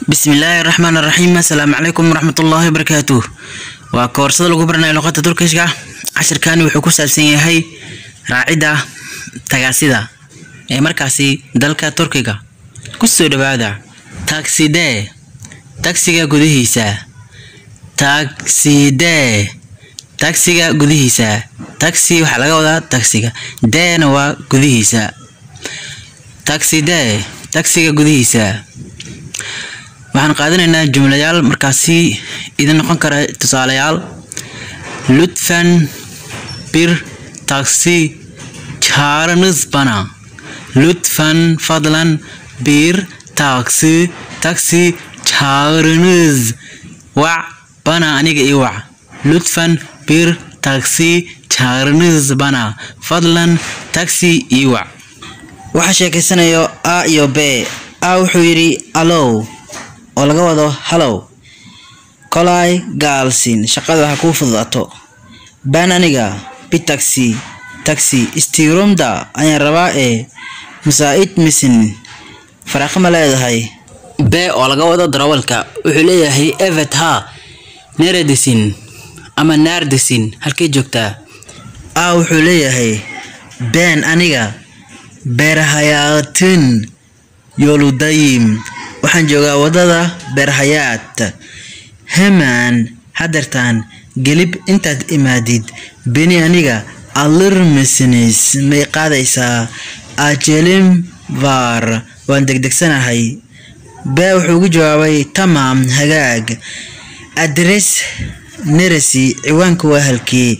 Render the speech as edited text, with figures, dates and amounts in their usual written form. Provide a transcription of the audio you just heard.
بسم الله الرحمن الرحيم. السلام عليكم ورحمة الله وبركاته. وكورس لغو برنامج لغة تركيشكا عشر كان وحكو سابسين هي راعدة تاكسيدا اي مركاسي دالكا تركيكا كسو دبادا تاكسيدا تاكسيكا قدهيسا تاكسيدا تاكسيكا قدهيسا تاكسي وحلقة ودا تاكسيكا دانا وا قدهيسا تاكسيدا تاكسيكا قدهيسا. waxaan qaadanaynaa jumlayaal markaasi idin noqon kara tusaalayaal lutfan bir taxi çağırınız bana lütfen fadlan bir taxi çağırınız wa bana aniga ii wac lütfen bir taxi çağırınız bana fadlan taxi ii wac. waxa sheekaysanayo a iyo b a wuxuu yiri allo oo laga wado hello kolay gaalsin shaqada waxa ku fududaato baan aniga taxi istirumda ayaan rabaa musaa'id misin faraqa ma leedahay. b oo laga wado darawalka wuxuu leeyahay evet ha neredesin ama naardesin halkee joogtaa. a wuxuu leeyahay baan aniga beerhayaatin yoludayim waxaan joogaa wadada beerhayaat heman hadartan gelib intaad imaadid beni aniga alirmisinis may qaadaysaa ajelim var waan degdegsanahay. baa wuxuu ugu jawaabay tamaam hagaag adres neresi ciwaanka waa halkii